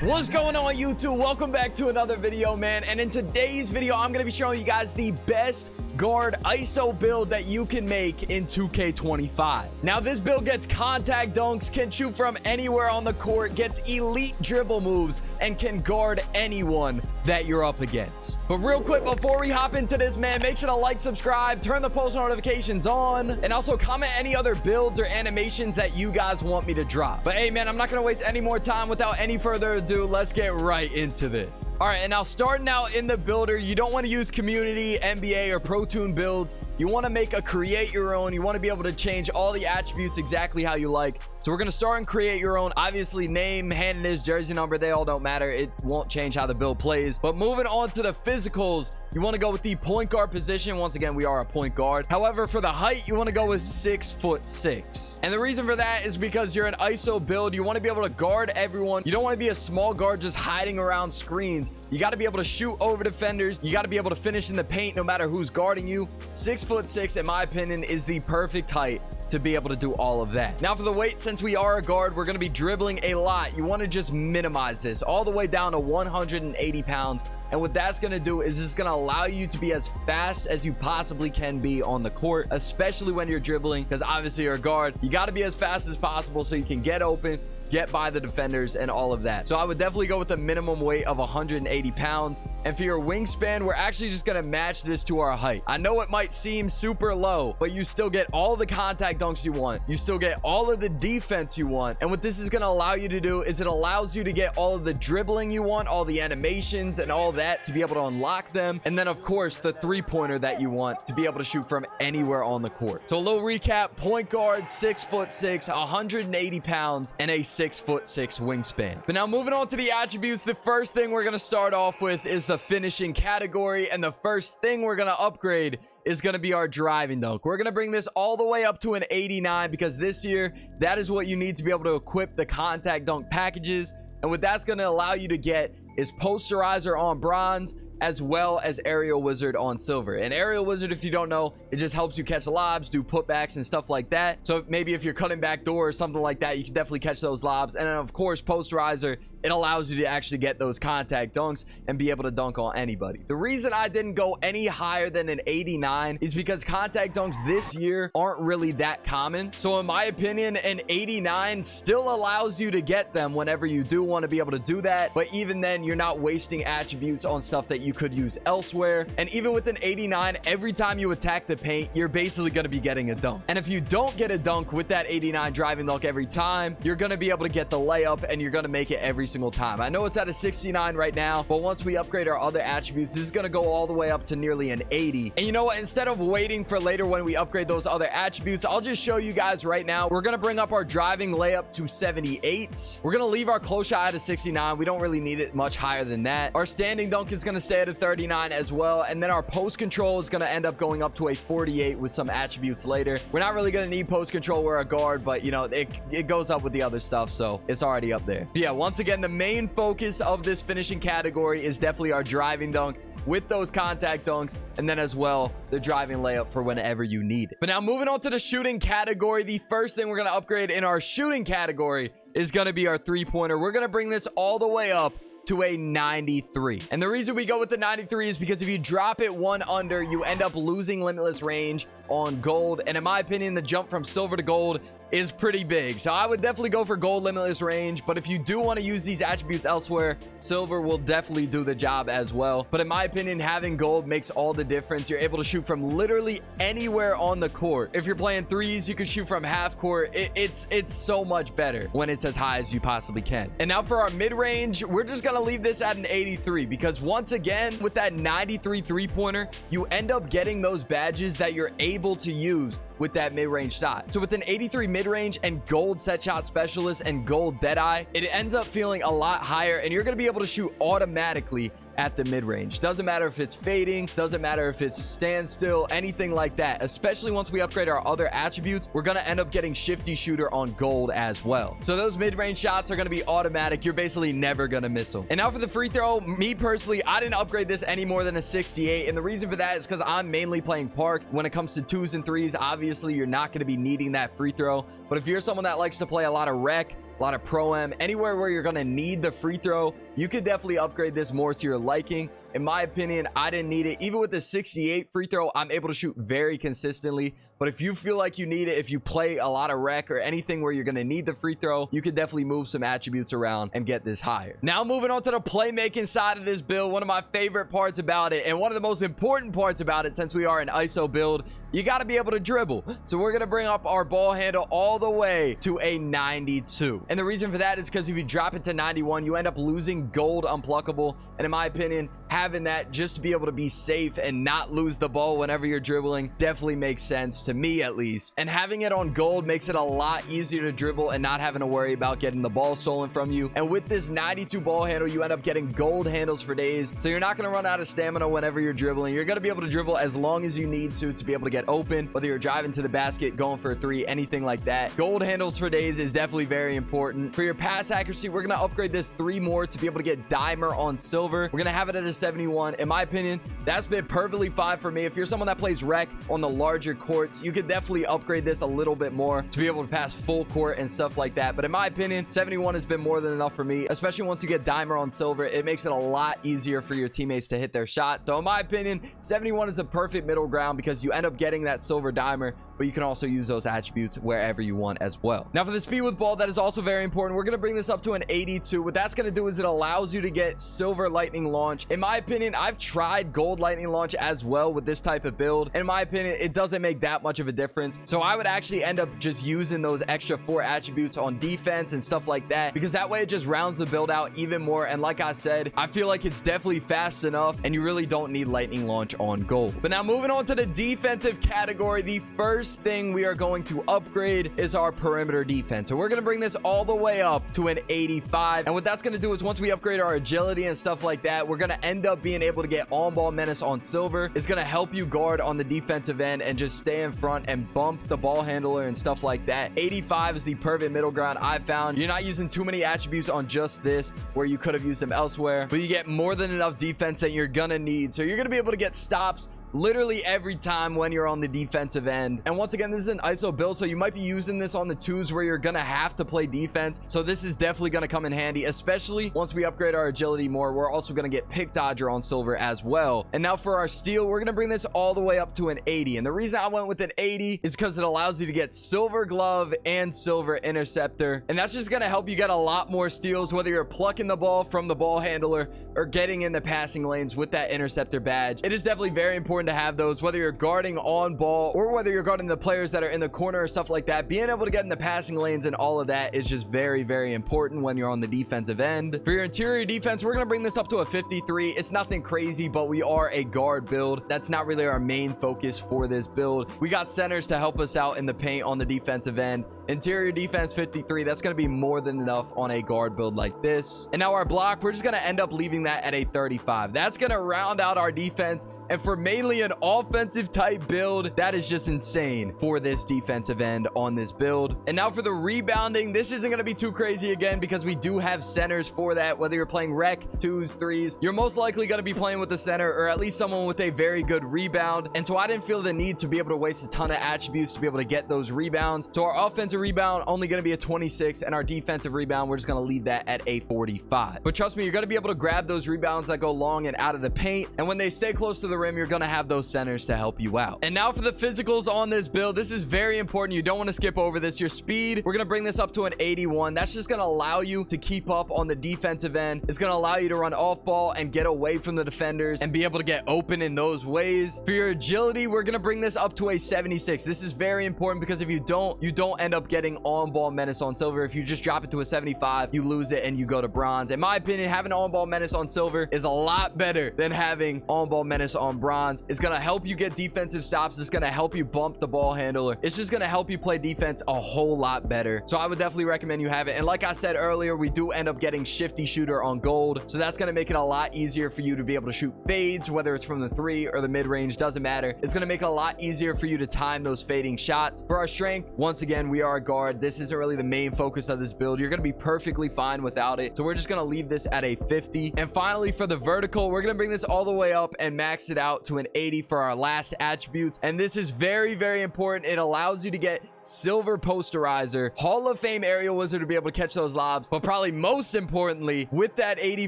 What's going on, YouTube? Welcome back to another video, man. And in today's video, I'm going to be showing you guys the best guard ISO build that you can make in 2K25. Now, this build gets contact dunks, can shoot from anywhere on the court, gets elite dribble moves, and can guard anyone that you're up against. But real quick, before we hop into this, man, make sure to like, subscribe, turn the post notifications on, and also comment any other builds or animations that you guys want me to drop. But hey, man, I'm not going to waste any more time. Without any further ado, let's get right into this. All right, and now starting out in the builder, you don't want to use community, NBA, or Pro Toon builds. You want to make a create your own. You want to be able to change all the attributes exactly how you like. So we're going to start and create your own. Obviously, name, hand it is, jersey number, they all don't matter. It won't change how the build plays. But moving on to the physicals, you want to go with the point guard position. Once again, we are a point guard. However, for the height, you want to go with 6'6". And the reason for that is because you're an ISO build. You want to be able to guard everyone. You don't want to be a small guard just hiding around screens. You got to be able to shoot over defenders. You got to be able to finish in the paint no matter who's guarding you. 6'6", in my opinion, is the perfect height to be able to do all of that. Now for the weight, since we are a guard, we're going to be dribbling a lot. You want to just minimize this all the way down to 180 pounds. And what that's going to do is it's going to allow you to be as fast as you possibly can be on the court, especially when you're dribbling, because obviously you're a guard. You got to be as fast as possible so you can get open, get by the defenders, and all of that. So I would definitely go with a minimum weight of 180 pounds. And for your wingspan, we're actually just going to match this to our height. I know it might seem super low, but you still get all the contact dunks you want. You still get all of the defense you want. And what this is going to allow you to do is it allows you to get all of the dribbling you want, all the animations and all that to be able to unlock them. And then of course, the three-pointer that you want to be able to shoot from anywhere on the court. So a little recap: point guard, 6'6", 180 pounds, and a 6'6" wingspan. But now moving on to the attributes, the first thing we're going to start off with is the finishing category. And the first thing we're going to upgrade is going to be our driving dunk. We're going to bring this all the way up to an 89 because this year, that is what you need to be able to equip the contact dunk packages. And what that's going to allow you to get is posterizer on bronze, as well as aerial wizard on silver. And aerial wizard, if you don't know, it just helps you catch lobs, do putbacks and stuff like that. So maybe if you're cutting back door or something like that, you can definitely catch those lobs. And then of course, posterizer, it allows you to actually get those contact dunks and be able to dunk on anybody. The reason I didn't go any higher than an 89 is because contact dunks this year aren't really that common. So in my opinion, an 89 still allows you to get them whenever you do want to be able to do that. But even then, you're not wasting attributes on stuff that you could use elsewhere. And even with an 89, every time you attack the paint, you're basically going to be getting a dunk. And if you don't get a dunk with that 89 driving dunk every time, you're going to be able to get the layup and you're going to make it every single time. I know it's at a 69 right now, but once we upgrade our other attributes, this is going to go all the way up to nearly an 80. And you know what? Instead of waiting for later when we upgrade those other attributes, I'll just show you guys right now. We're going to bring up our driving layup to 78. We're going to leave our close shot at a 69. We don't really need it much higher than that. Our standing dunk is going to stay at a 39 as well. And then our post control is going to end up going up to a 48 with some attributes later. We're not really going to need post control. We're a guard, but you know, it goes up with the other stuff. So it's already up there. But yeah, once again, the main focus of this finishing category is definitely our driving dunk with those contact dunks, and then as well the driving layup for whenever you need it. But now moving on to the shooting category, the first thing we're going to upgrade in our shooting category is going to be our three-pointer. We're going to bring this all the way up to a 93. And the reason we go with the 93 is because if you drop it one under, you end up losing limitless range on gold. And in my opinion, the jump from silver to gold is pretty big. So I would definitely go for gold limitless range. But if you do want to use these attributes elsewhere, silver will definitely do the job as well. But in my opinion, having gold makes all the difference. You're able to shoot from literally anywhere on the court. If you're playing threes, you can shoot from half court. It's so much better when it's as high as you possibly can. And now for our mid-range, we're just going to leave this at an 83 because once again, with that 93 three-pointer, you end up getting those badges that you're able to use with that mid-range shot. So with an 83 mid-range and gold set shot specialist and gold deadeye, it ends up feeling a lot higher and you're going to be able to shoot automatically at the mid-range. Doesn't matter if it's fading, doesn't matter if it's standstill, anything like that. Especially once we upgrade our other attributes, we're going to end up getting shifty shooter on gold as well. So those mid-range shots are going to be automatic. You're basically never going to miss them. And now for the free throw, me personally, I didn't upgrade this any more than a 68. And the reason for that is because I'm mainly playing park. When it comes to 2s and 3s, obviously you're not going to be needing that free throw. But if you're someone that likes to play a lot of rec, a lot of pro-am, anywhere where you're going to need the free throw, you could definitely upgrade this more to your liking. In my opinion, I didn't need it. Even with the 68 free throw, I'm able to shoot very consistently. But if you feel like you need it, if you play a lot of rec or anything where you're going to need the free throw, you could definitely move some attributes around and get this higher. Now, moving on to the playmaking side of this build, one of my favorite parts about it, and one of the most important parts about it, since we are an ISO build, you got to be able to dribble. So we're going to bring up our ball handle all the way to a 92. And the reason for that is because if you drop it to 91, you end up losing gold unpluckable. And in my opinion, having that just to be able to be safe and not lose the ball whenever you're dribbling definitely makes sense to me, at least. And having it on gold makes it a lot easier to dribble and not having to worry about getting the ball stolen from you. And with this 92 ball handle, you end up getting gold handles for days. So you're not going to run out of stamina whenever you're dribbling. You're going to be able to dribble as long as you need to be able to get open, whether you're driving to the basket, going for a three, anything like that. Gold handles for days is definitely very important. For your pass accuracy, we're going to upgrade this 3 more to be able to get dimer on silver. We're going to have it at a 71. In my opinion, that's been perfectly fine for me. If you're someone that plays rec on the larger courts, you could definitely upgrade this a little bit more to be able to pass full court and stuff like that. But in my opinion, 71 has been more than enough for me, especially once you get dimer on silver. It makes it a lot easier for your teammates to hit their shots. So in my opinion, 71 is the perfect middle ground because you end up getting that silver dimer, but you can also use those attributes wherever you want as well. Now for the speed with ball, that is also very important. We're going to bring this up to an 82. What that's going to do is it allows you to get silver lightning launch. In my opinion, I've tried gold lightning launch as well with this type of build. In my opinion, it doesn't make that much of a difference. So I would actually end up just using those extra 4 attributes on defense and stuff like that, because that way it just rounds the build out even more. And like I said, I feel like it's definitely fast enough and you really don't need lightning launch on gold. But now moving on to the defensive category, the first thing we are going to upgrade is our perimeter defense. So we're going to bring this all the way up to an 85. And what that's going to do is once we upgrade our agility and stuff like that, we're going to end up being able to get on ball menace on silver. It's going to help you guard on the defensive end and just stay in front and bump the ball handler and stuff like that. 85 is the perfect middle ground I found. You're not using too many attributes on just this where you could have used them elsewhere, but you get more than enough defense that you're gonna need. So you're gonna be able to get stops literally every time when you're on the defensive end. And once again, this is an ISO build, so you might be using this on the twos where you're gonna have to play defense. So this is definitely gonna come in handy, especially once we upgrade our agility more. We're also gonna get pick dodger on silver as well. And now for our steal, we're gonna bring this all the way up to an 80. And the reason I went with an 80 is because it allows you to get silver glove and silver interceptor, and that's just gonna help you get a lot more steals, whether you're plucking the ball from the ball handler or getting in the passing lanes with that interceptor badge. It is definitely very important to have those, whether you're guarding on ball or whether you're guarding the players that are in the corner or stuff like that. Being able to get in the passing lanes and all of that is just very, very important when you're on the defensive end. For your interior defense, we're going to bring this up to a 53. It's nothing crazy, but we are a guard build. That's not really our main focus for this build. We got centers to help us out in the paint on the defensive end. Interior defense 53, that's going to be more than enough on a guard build like this. And now our block, we're just going to end up leaving that at a 35. That's going to round out our defense. And for mainly an offensive type build, that is just insane for this defensive end on this build. And now for the rebounding, this isn't going to be too crazy again because we do have centers for that. Whether you're playing rec, twos, threes, you're most likely going to be playing with the center or at least someone with a very good rebound. And so I didn't feel the need to be able to waste a ton of attributes to be able to get those rebounds. So our offensive rebound only going to be a 26, and our defensive rebound, we're just going to leave that at a 45. But trust me, you're going to be able to grab those rebounds that go long and out of the paint. And when they stay close to the rim, you're going to have those centers to help you out. And now for the physicals on this build, this is very important. You don't want to skip over this. Your speed, we're going to bring this up to an 81. That's just going to allow you to keep up on the defensive end. It's going to allow you to run off ball and get away from the defenders and be able to get open in those ways. For your agility, we're going to bring this up to a 76. This is very important because if you don't end up getting on ball menace on silver. If you just drop it to a 75, you lose it and you go to bronze. In my opinion, having on ball menace on silver is a lot better than having on ball menace on bronze. It's going to help you get defensive stops. It's going to help you bump the ball handler. It's just going to help you play defense a whole lot better. So I would definitely recommend you have it. And like I said earlier, we do end up getting shifty shooter on gold. So that's going to make it a lot easier for you to be able to shoot fades, whether it's from the 3 or the mid range, doesn't matter. It's going to make it a lot easier for you to time those fading shots. For our strength, once again, we are a guard. This isn't really the main focus of this build. You're going to be perfectly fine without it. So we're just going to leave this at a 50. And finally, for the vertical, we're going to bring this all the way up and max it out to an 80 for our last attributes. And this is very, very important. It allows you to get silver posterizer, Hall of Fame aerial wizard to be able to catch those lobs, but probably most importantly, with that 80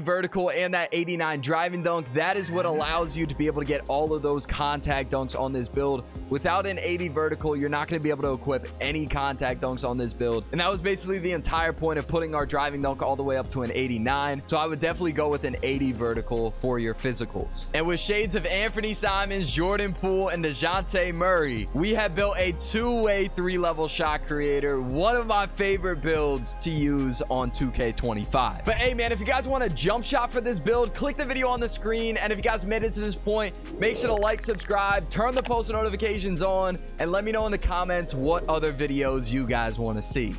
vertical and that 89 driving dunk, that is what allows you to be able to get all of those contact dunks on this build. Without an 80 vertical, you're not going to be able to equip any contact dunks on this build, and that was basically the entire point of putting our driving dunk all the way up to an 89. So I would definitely go with an 80 vertical for your physicals. And with shades of Anthony Simons, Jordan Poole, and DeJounte Murray, we have built a two-way 3-level shot creator, one of my favorite builds to use on 2K25. But hey man, if you guys want a jump shot for this build, click the video on the screen, and if you guys made it to this point, make sure to like, subscribe, turn the post notifications on, and let me know in the comments what other videos you guys want to see.